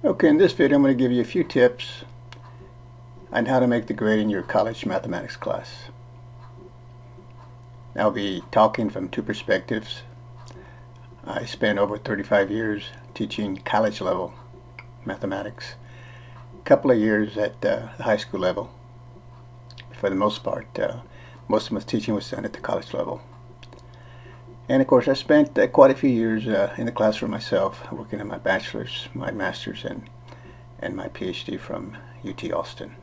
Okay, in this video I'm going to give you a few tips on how to make the grade in your college mathematics class. I'll be talking from two perspectives. I spent over 35 years teaching college level mathematics, a couple of years at the high school level. For the most part, most of my teaching was done at the college level. And of course I spent quite a few years in the classroom myself, working on my bachelor's, my master's, and my PhD from UT Austin.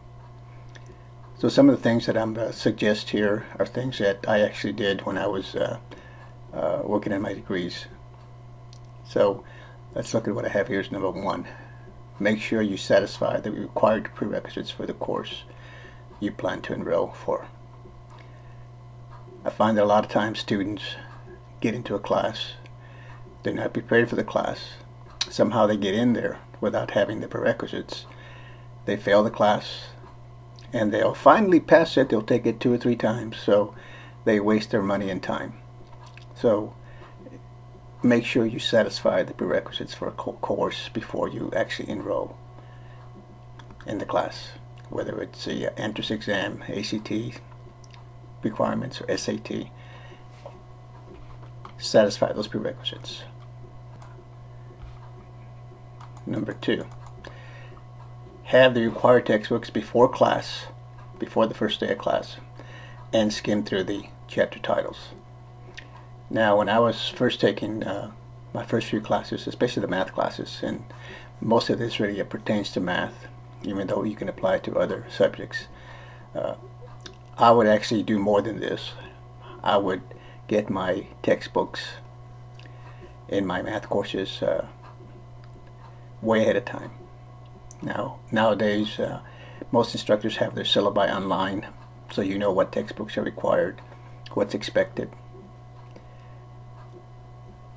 So some of the things that I'm going to suggest here are things that I actually did when I was working on my degrees. So let's look at what I have here as number one. Make sure you satisfy the required prerequisites for the course you plan to enroll for. I find that a lot of times students get into a class, they're not prepared for the class, somehow they get in there without having the prerequisites, they fail the class, and they'll finally pass it. They'll take it 2 or 3 times, so they waste their money and time. So make sure you satisfy the prerequisites for a course before you actually enroll in the class, whether it's the entrance exam, ACT requirements, or SAT. Satisfy those prerequisites. Number 2, have the required textbooks before class, before the first day of class, and skim through the chapter titles. Now, when I was first taking my first few classes, especially the math classes, and most of this really pertains to math, even though you can apply it to other subjects, I would actually do more than this. I would get my textbooks in my math courses way ahead of time. Now, nowadays, most instructors have their syllabi online, so you know what textbooks are required, what's expected.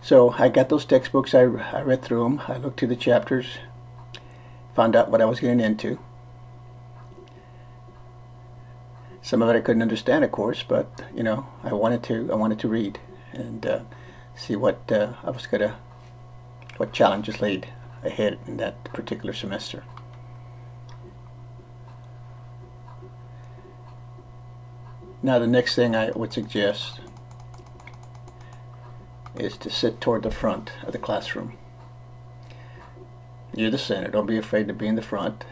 So I got those textbooks, I read through them, I looked through the chapters, found out what I was getting into. Some of it I couldn't understand, of course, but you know, I wanted to read and see what what challenges laid ahead in that particular semester. Now, the next thing I would suggest is to sit toward the front of the classroom. You're the center. Don't be afraid to be in the front.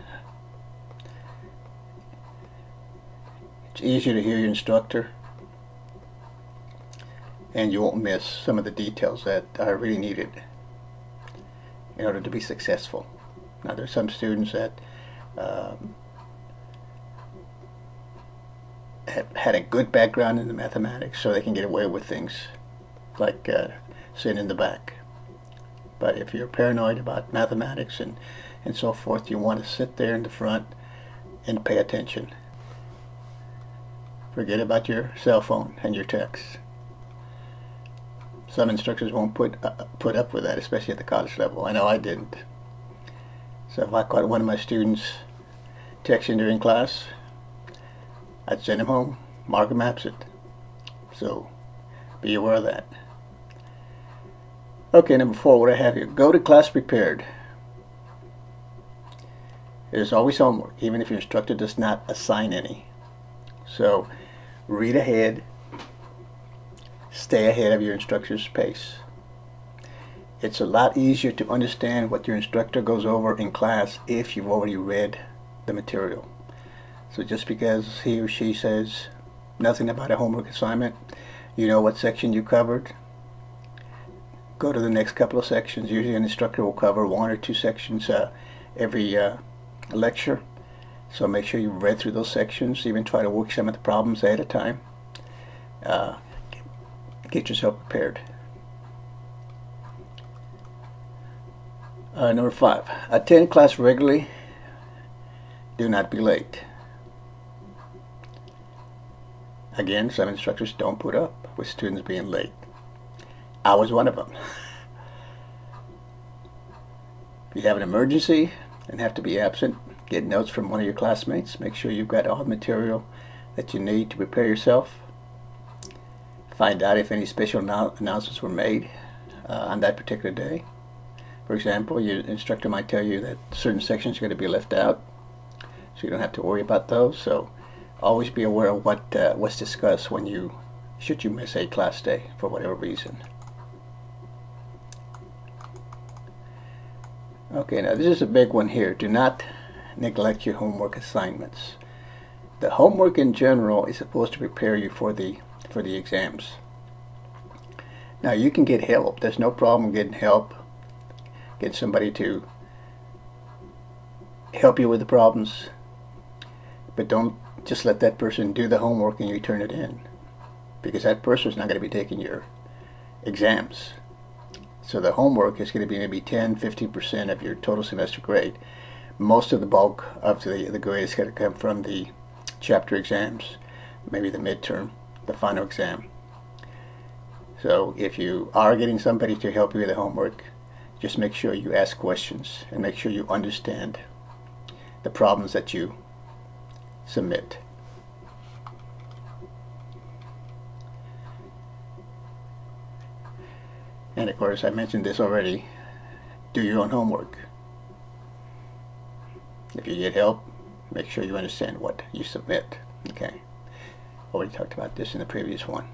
It's easier to hear your instructor, and you won't miss some of the details that are really needed in order to be successful. Now, there's some students that have had a good background in the mathematics, so they can get away with things like sitting in the back. But if you're paranoid about mathematics and so forth, you want to sit there in the front and pay attention. Forget about your cell phone and your text. Some instructors won't put up with that, especially at the college level. I know I didn't. So if I caught one of my students texting during class, I'd send him home, mark him absent. So be aware of that. Okay, number 4, what I have here. Go to class prepared. There's always homework, even if your instructor does not assign any. So read ahead. Stay ahead of your instructor's pace. It's a lot easier to understand what your instructor goes over in class if you've already read the material. So just because he or she says nothing about a homework assignment, you know what section you covered, go to the next couple of sections. Usually an instructor will cover 1 or 2 sections every lecture. So make sure you've read through those sections, even try to work some of the problems ahead of time. Get yourself prepared. Number 5, attend class regularly. Do not be late. Again, some instructors don't put up with students being late. I was one of them. If you have an emergency and have to be absent, get notes from one of your classmates. Make sure you've got all the material that you need to prepare yourself. Find out if any special announcements were made on that particular day. For example, your instructor might tell you that certain sections are going to be left out, so you don't have to worry about those. So always be aware of what's discussed should you miss a class day for whatever reason. Okay, now this is a big one here. Do not neglect your homework assignments. The homework in general is supposed to prepare you for the exams. Now you can get help. There's no problem getting help. Get somebody to help you with the problems, but don't just let that person do the homework and you turn it in, because that person is not going to be taking your exams. So the homework is going to be maybe 10-15% of your total semester grade. Most of the bulk of the grade is going to come from the chapter exams, maybe the midterm, the final exam. So if you are getting somebody to help you with the homework, just make sure you ask questions and make sure you understand the problems that you submit. And of course, I mentioned this already, do your own homework. If you get help, make sure you understand what you submit. Okay, already talked about this in the previous one.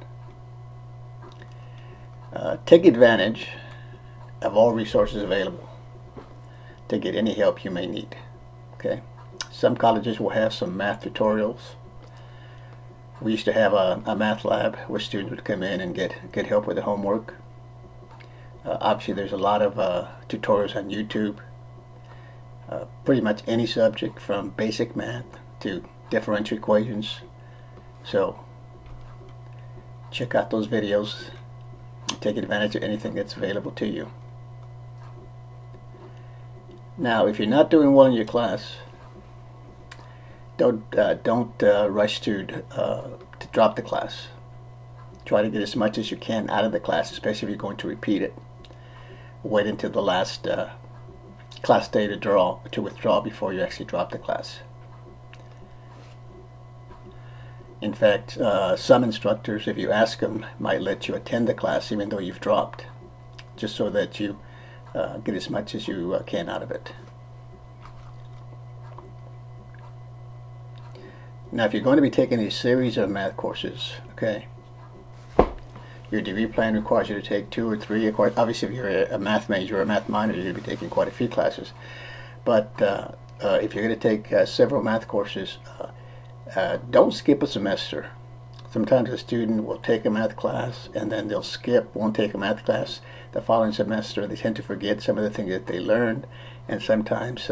Take advantage of all resources available to get any help you may need. Okay, some colleges will have some math tutorials. We used to have a math lab where students would come in and get help with the homework. Obviously, there's a lot of tutorials on YouTube. Pretty much any subject from basic math to differential equations. So check out those videos and take advantage of anything that's available to you. Now, if you're not doing well in your class, don't rush to drop the class. Try to get as much as you can out of the class, especially if you're going to repeat it. Wait until the last class day to withdraw before you actually drop the class. In fact, some instructors, if you ask them, might let you attend the class even though you've dropped, just so that you get as much as you can out of it. Now, if you're going to be taking a series of math courses, okay, your degree plan requires you to take 2 or 3. Obviously, if you're a math major or a math minor, you're going to be taking quite a few classes. But if you're going to take several math courses, don't skip a semester. Sometimes a student will take a math class and then they'll skip, won't take a math class the following semester. They tend to forget some of the things that they learned, and sometimes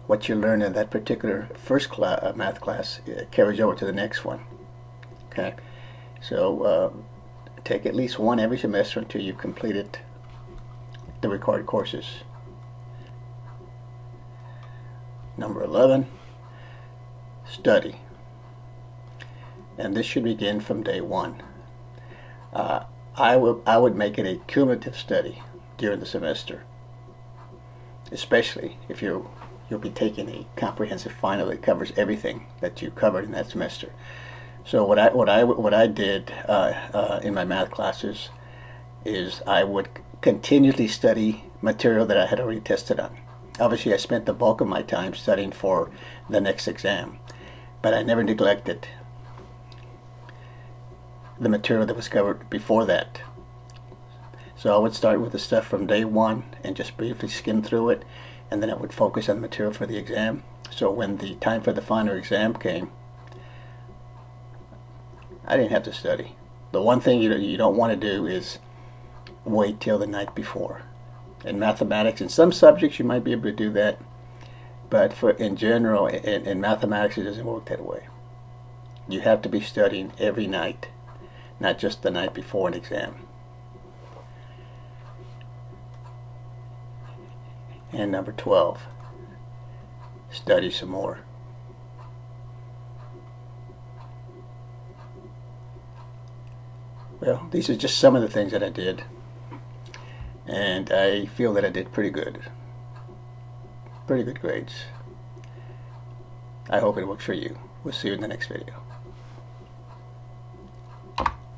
what you learn in that particular first math class carries over to the next one. Okay, so take at least one every semester until you've completed the required courses. Number 11, study. And this should begin from day one. I would make it a cumulative study during the semester, especially if you'll be taking a comprehensive final that covers everything that you covered in that semester. So what I did in my math classes is I would continuously study material that I had already tested on. Obviously, I spent the bulk of my time studying for the next exam, but I never neglected the material that was covered before that. So I would start with the stuff from day one and just briefly skim through it, and then I would focus on the material for the exam. So when the time for the final exam came, I didn't have to study. The one thing you don't want to do is wait till the night before. In mathematics, in some subjects you might be able to do that, but in general, in mathematics it doesn't work that way. You have to be studying every night, not just the night before an exam. And number 12, study some more. Well, these are just some of the things that I did, and I feel that I did pretty good grades. I hope it works for you. We'll see you in the next video.